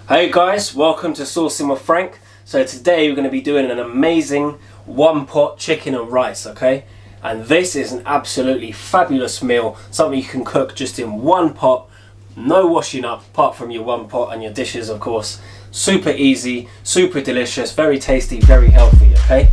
Hey guys, welcome to Saucing with Frank. So today we're going to be doing an amazing one pot chicken and rice, okay? And this is an absolutely fabulous meal, something you can cook just in one pot, no washing up apart from your one pot and your dishes of course. Super easy, super delicious, very tasty, very healthy, okay?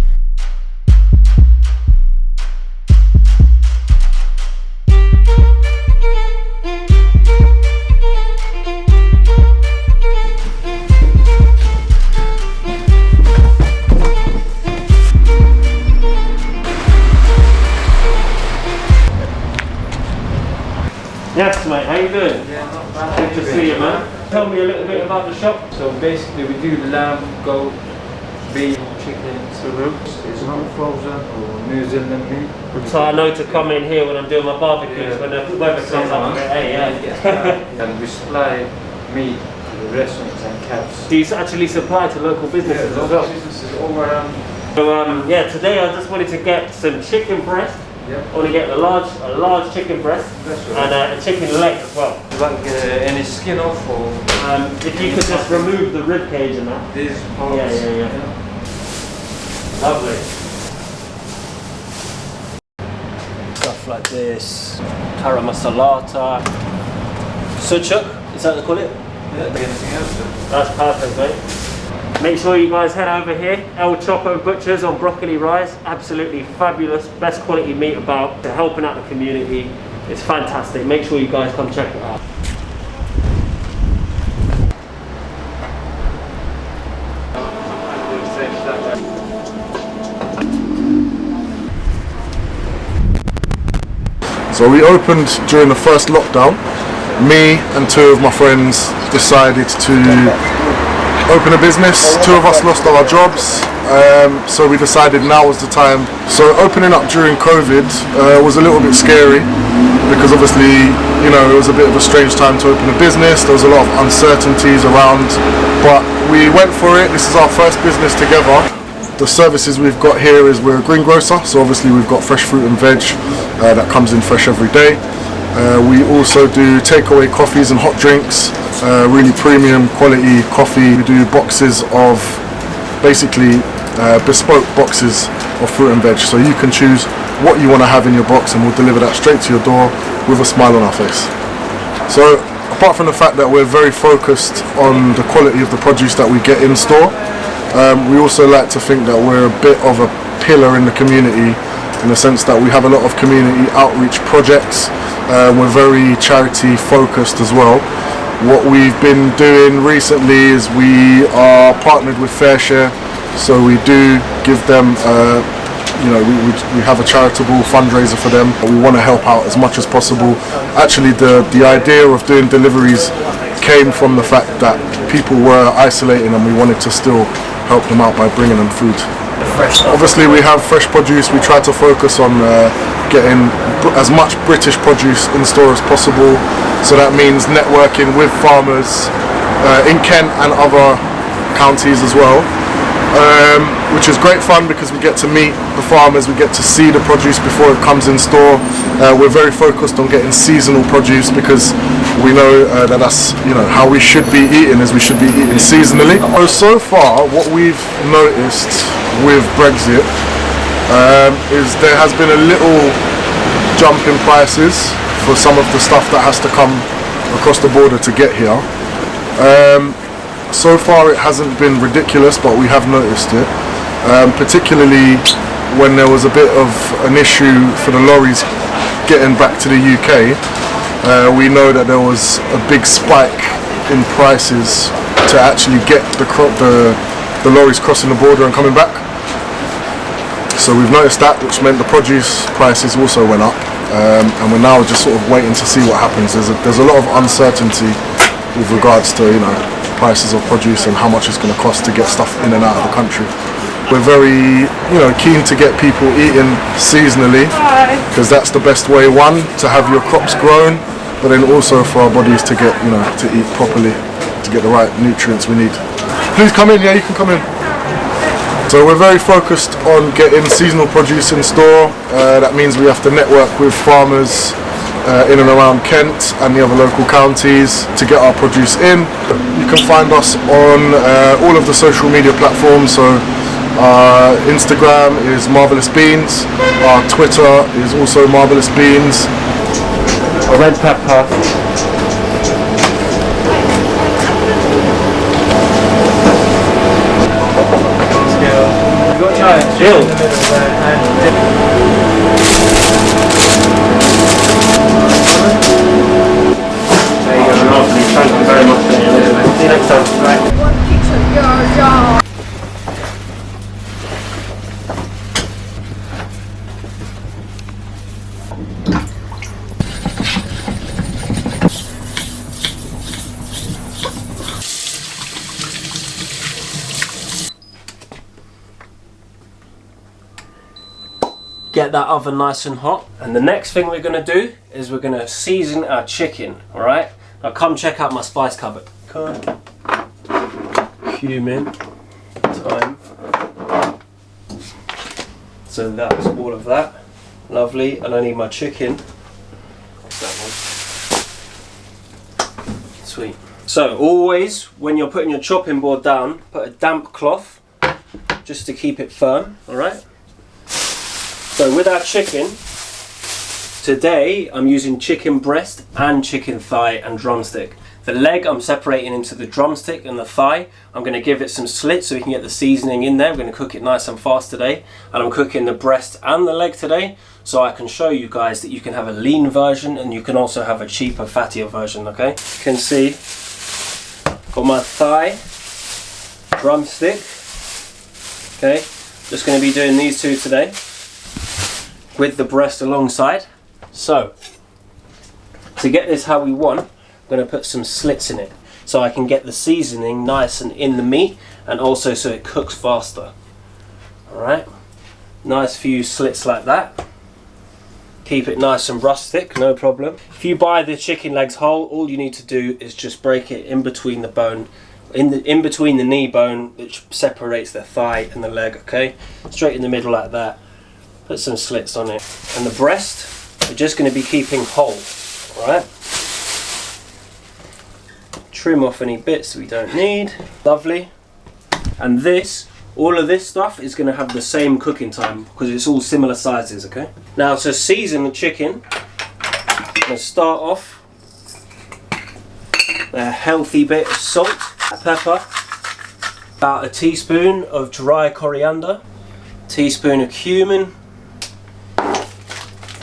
Yes mate, how you doing? Yeah, not bad. Good to see you man. Tell me a little bit about the shop. So basically we do lamb, goat, beef, chicken, it's not frozen or New Zealand meat. So I know to come in here when I'm doing my barbecues when the weather comes up. Hey, yeah. And we supply meat to the restaurants and cabs. Do you actually supply to local businesses as well? Businesses all around. So yeah, today I just wanted to get some chicken breast. Yep. I want to get a large chicken breast and a chicken leg as well. Like any skin off or? If you could just remove the rib cage and that. These parts. Yeah. Lovely. Stuff like this. Cara masalata. Sucuk, is that what they call it? Yeah, anything else? That's perfect, mate. Make sure you guys head over here. ElChoppo Butchers on Brockley Rise. Absolutely fabulous. Best quality meat about. They're helping out the community. It's fantastic. Make sure you guys come check it out. So we opened during the first lockdown. Me and two of my friends decided to open a business. Two of us lost our jobs, so we decided now was the time. So opening up during COVID was a little bit scary because obviously, you know, it was a bit of a strange time to open a business. There was a lot of uncertainties around, but we went for it. This is our first business together. The services we've got here is we're a green grocer, so obviously we've got fresh fruit and veg that comes in fresh every day. We also do takeaway coffees and hot drinks, really premium quality coffee. We do boxes of, basically bespoke boxes of fruit and veg, so you can choose what you want to have in your box and we'll deliver that straight to your door with a smile on our face. So apart from the fact that we're very focused on the quality of the produce that we get in store, we also like to think that we're a bit of a pillar in the community, in the sense that we have a lot of community outreach projects. We're very charity focused as well. What we've been doing recently is we are partnered with FareShare, so we do give them, we have a charitable fundraiser for them. We want to help out as much as possible. Actually, the idea of doing deliveries came from the fact that people were isolating and we wanted to still help them out by bringing them food. Obviously we have fresh produce. We try to focus on getting as much British produce in store as possible, so that means networking with farmers in Kent and other counties as well, which is great fun because we get to meet the farmers, we get to see the produce before it comes in store. We're very focused on getting seasonal produce because we know that that's, you know, how we should be eating, is we should be eating seasonally. So far what we've noticed with Brexit is there has been a little jump in prices for some of the stuff that has to come across the border to get here. So far it hasn't been ridiculous, but we have noticed it, particularly when there was a bit of an issue for the lorries getting back to the UK. We know that there was a big spike in prices to actually get the lorries crossing the border and coming back. So we've noticed that, which meant the produce prices also went up, and we're now just sort of waiting to see what happens. There's a lot of uncertainty with regards to, you know, prices of produce and how much it's going to cost to get stuff in and out of the country. We're very, you know, keen to get people eating seasonally, because that's the best way, one, to have your crops grown, but then also for our bodies to get, you know, to eat properly, to get the right nutrients we need. Please come in. Yeah, you can come in. So we're very focused on getting seasonal produce in store. That means we have to network with farmers in and around Kent and the other local counties to get our produce in. You can find us on all of the social media platforms. So our Instagram is Marvellous Beans, our Twitter is also Marvellous Beans. A red pepper. Chill. Thank you very much. See you next time. Bye. Get that oven nice and hot, and the next thing we're going to do is we're going to season our chicken. All right, now come check out my spice cupboard. Cumin, thyme. So that's all of that. Lovely. And I need my chicken. That one. Sweet. So always when you're putting your chopping board down, put a damp cloth just to keep it firm. All right. So with our chicken, today I'm using chicken breast and chicken thigh and drumstick. The leg I'm separating into the drumstick and the thigh. I'm going to give it some slits so we can get the seasoning in there. I'm going to cook it nice and fast today. And I'm cooking the breast and the leg today, so I can show you guys that you can have a lean version and you can also have a cheaper, fattier version, okay? You can see, got my thigh, drumstick, okay? Just going to be doing these two today, with the breast alongside. So to get this how we want, I'm going to put some slits in it so I can get the seasoning nice and in the meat, and also so it cooks faster. Alright, nice few slits like that. Keep it nice and rustic, no problem. If you buy the chicken legs whole, all you need to do is just break it in between the bone, in between the knee bone, which separates the thigh and the leg, okay? Straight in the middle like that. Put some slits on it. And the breast, we're just going to be keeping whole, alright? Trim off any bits we don't need. Lovely. And this, all of this stuff is going to have the same cooking time because it's all similar sizes, okay? Now to season the chicken, I'm going to start off with a healthy bit of salt, pepper, about a teaspoon of dry coriander, teaspoon of cumin,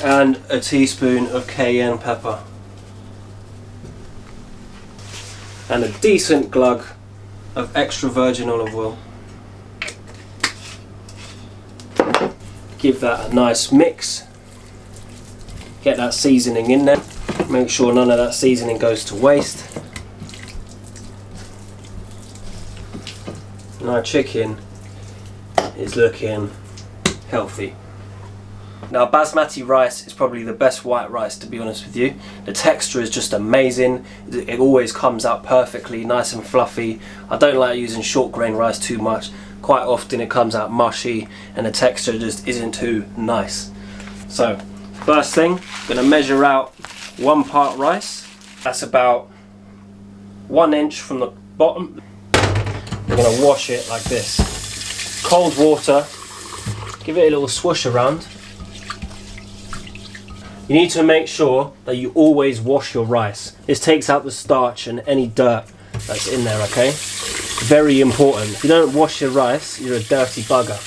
and a teaspoon of cayenne pepper, and a decent glug of extra virgin olive oil. Give that a nice mix, get that seasoning in there, make sure none of that seasoning goes to waste. And our chicken is looking healthy. Now basmati rice is probably the best white rice, to be honest with you. The texture is just amazing. It always comes out perfectly, nice and fluffy. I don't like using short grain rice too much. Quite often it comes out mushy and the texture just isn't too nice. So first thing, I'm going to measure out 1 part rice. That's about 1 inch from the bottom. We're going to wash it like this. Cold water, give it a little swoosh around. You need to make sure that you always wash your rice. This takes out the starch and any dirt that's in there, okay? Very important. If you don't wash your rice, you're a dirty bugger.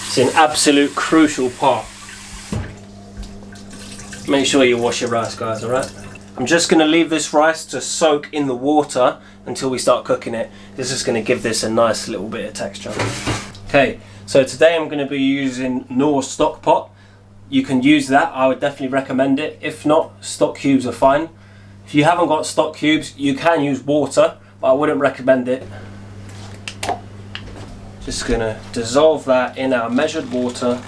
It's an absolute crucial part. Make sure you wash your rice, guys, alright? I'm just going to leave this rice to soak in the water until we start cooking it. This is going to give this a nice little bit of texture. Okay, so today I'm going to be using Knorr stock pot. You can use that, I would definitely recommend it. If not, stock cubes are fine. If you haven't got stock cubes, you can use water, but I wouldn't recommend it. Just going to dissolve that in our measured water.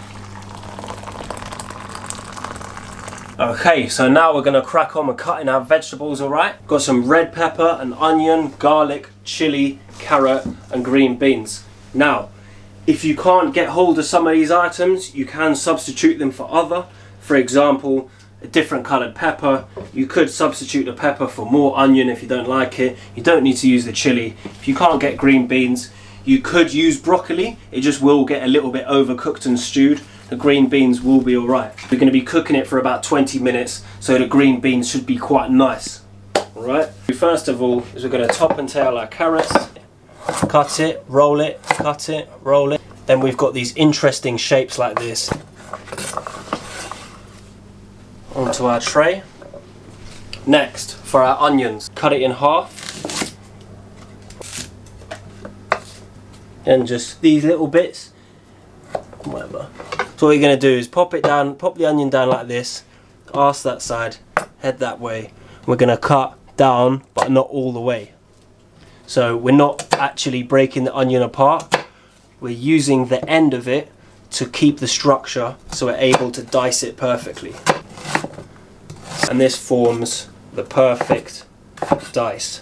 Okay, so now we're going to crack on with cutting our vegetables, alright? Got some red pepper, an onion, garlic, chilli, carrot and green beans. Now, If you can't get hold of some of these items, you can substitute them for other. For example, a different coloured pepper. You could substitute the pepper for more onion if you don't like it. You don't need to use the chili. If you can't get green beans, you could use broccoli. It just will get a little bit overcooked and stewed. The green beans will be alright. We're going to be cooking it for about 20 minutes, so the green beans should be quite nice. Alright, first of all is we're going to top and tail our carrots. Cut it, roll it, cut it, roll it. Then we've got these interesting shapes like this. Onto our tray. Next, for our onions, cut it in half. And just these little bits, whatever. So what you're going to do is pop it down, pop the onion down like this, arse that side, head that way. We're going to cut down, but not all the way. So we're not actually breaking the onion apart. We're using the end of it to keep the structure, so we're able to dice it perfectly. And this forms the perfect dice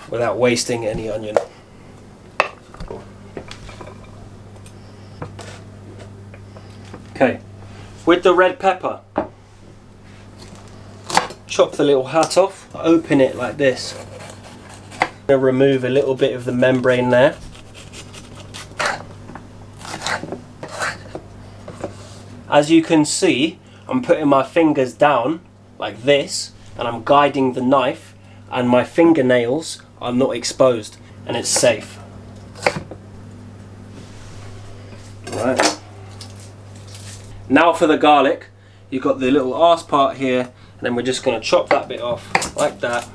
without wasting any onion. Okay, with the red pepper, chop the little hat off, open it like this. I'm going to remove a little bit of the membrane there. As you can see, I'm putting my fingers down like this, and I'm guiding the knife, and my fingernails are not exposed, and it's safe. Right. Now for the garlic. You've got the little arse part here, and then we're just going to chop that bit off like that.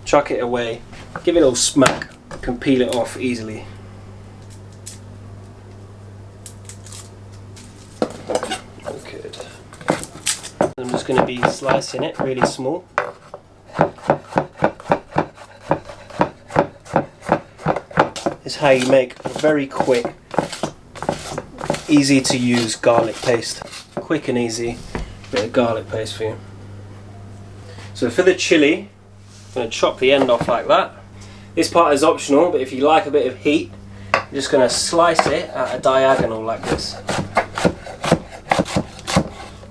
Chuck it away. Give it a little smack. You can peel it off easily. Good. I'm just going to be slicing it really small. This is how you make a very quick, easy to use garlic paste. Quick and easy bit of garlic paste for you. So for the chili, I'm going to chop the end off like that. This part is optional, but if you like a bit of heat, I'm just going to slice it at a diagonal like this.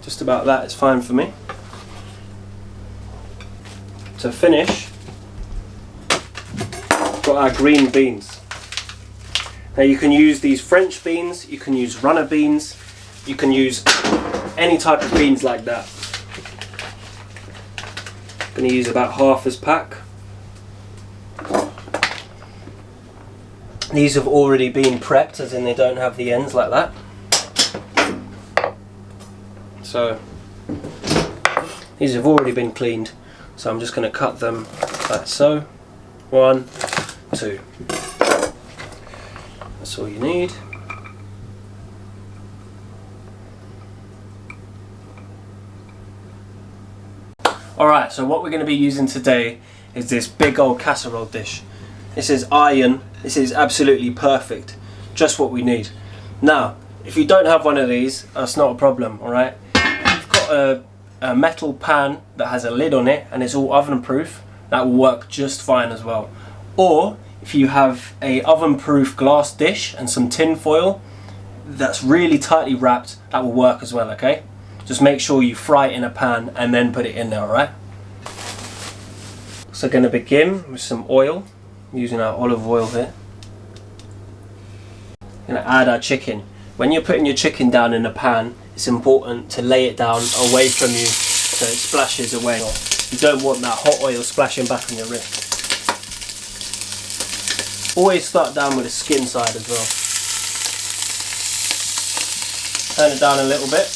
Just about that is fine for me. To finish, got our green beans. Now you can use these French beans, you can use runner beans, you can use any type of beans like that. I'm going to use about half this pack. These have already been prepped, as in they don't have the ends like that. So these have already been cleaned, so I'm just going to cut them like so. 1, 2. That's all you need. Alright, so what we're going to be using today is this big old casserole dish. This is iron, this is absolutely perfect, just what we need. Now, if you don't have one of these, that's not a problem, alright? If you've got a metal pan that has a lid on it and it's all oven proof, that will work just fine as well. Or, if you have a oven proof glass dish and some tin foil that's really tightly wrapped, that will work as well, okay? Just make sure you fry it in a pan and then put it in there, alright? So going to begin with some oil, using our olive oil here. Going to add our chicken. When you're putting your chicken down in a pan, it's important to lay it down away from you so it splashes away. You don't want that hot oil splashing back on your wrist. Always start down with the skin side as well. Turn it down a little bit.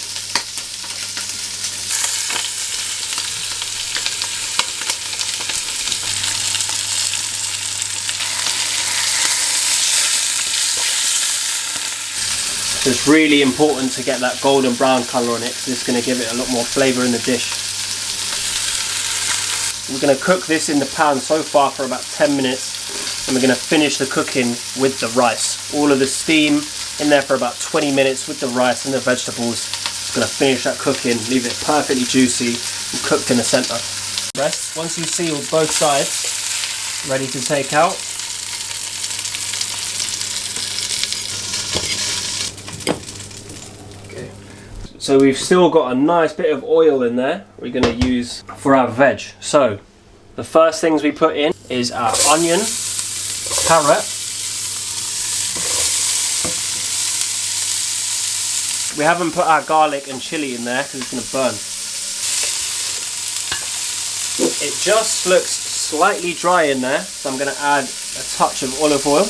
So it's really important to get that golden brown colour on it, because it's going to give it a lot more flavour in the dish. We're going to cook this in the pan so far for about 10 minutes, and we're going to finish the cooking with the rice. All of the steam in there for about 20 minutes with the rice and the vegetables. We're going to finish that cooking, leave it perfectly juicy and cooked in the centre. Rest, once you've sealed both sides, ready to take out. So we've still got a nice bit of oil in there we're going to use for our veg. So the first things we put in is our onion, carrot. We haven't put our garlic and chilli in there because it's going to burn. It just looks slightly dry in there, so I'm going to add a touch of olive oil.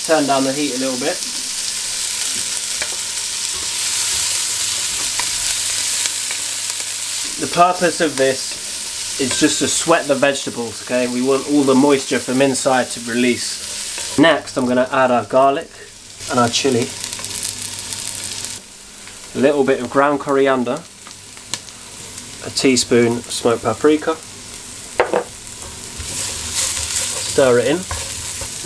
Turn down the heat a little bit. The purpose of this is just to sweat the vegetables, okay? We want all the moisture from inside to release. Next, I'm going to add our garlic and our chili. A little bit of ground coriander. A teaspoon of smoked paprika. Stir it in.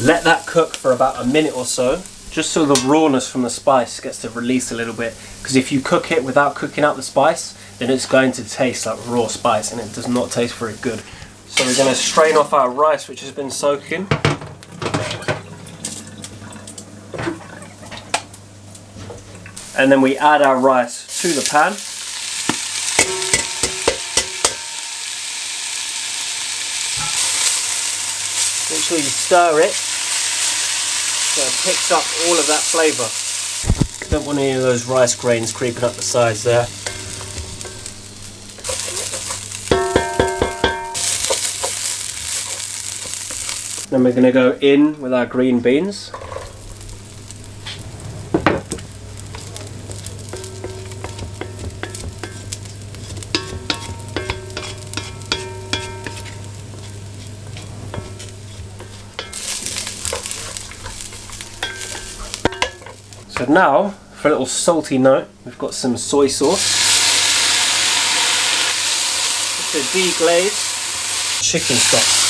Let that cook for about a minute or so, just so the rawness from the spice gets to release a little bit. Because if you cook it without cooking out the spice, then it's going to taste like raw spice and it does not taste very good. So we're going to strain off our rice which has been soaking. And then we add our rice to the pan. Make sure you stir it so it picks up all of that flavour. Don't want any of those rice grains creeping up the sides there. Then we're going to go in with our green beans. So now, for a little salty note, we've got some soy sauce. Just a deglazed chicken stock.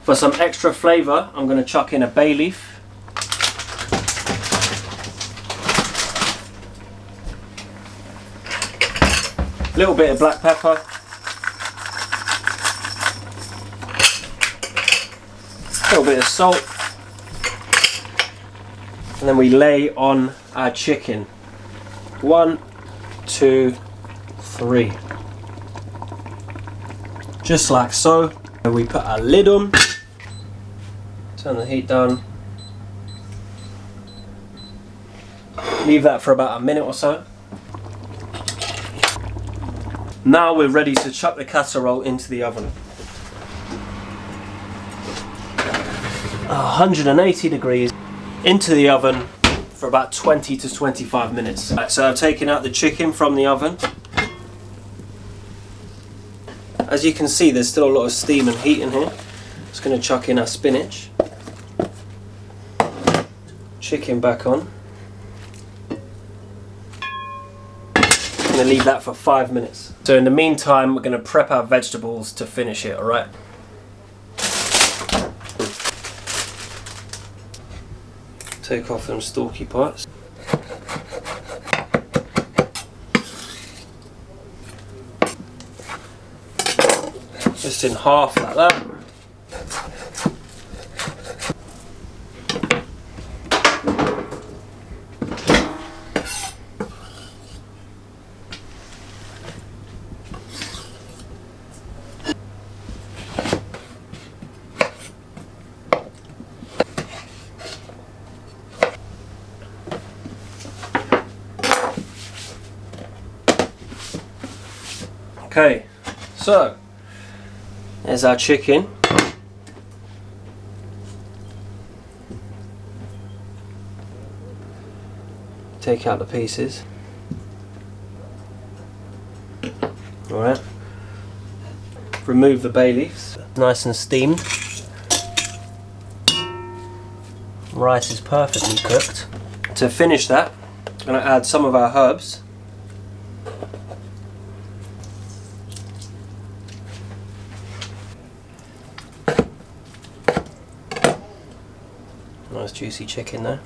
For some extra flavour, I'm going to chuck in a bay leaf. A little bit of black pepper. A little bit of salt. And then we lay on our chicken. 1, 2, 3. Just like so. And we put our lid on. Turn the heat down. Leave that for about a minute or so. Now we're ready to chuck the casserole into the oven. 180 degrees. Into the oven for about 20 to 25 minutes. Right, so I've taken out the chicken from the oven. As you can see, there's still a lot of steam and heat in here. Just going to chuck in our spinach. Chicken back on. I'm going to leave that for 5 minutes. So in the meantime, we're going to prep our vegetables to finish it, alright? Take off them stalky parts. Just in half like that. Okay, so there's our chicken. Take out the pieces. Alright. Remove the bay leaves. Nice and steamed. Rice is perfectly cooked. To finish that, I'm going to add some of our herbs. Nice juicy chicken there.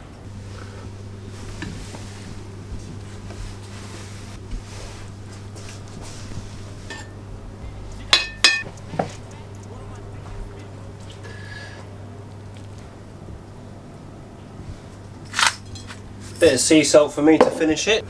Bit of sea salt for me to finish it.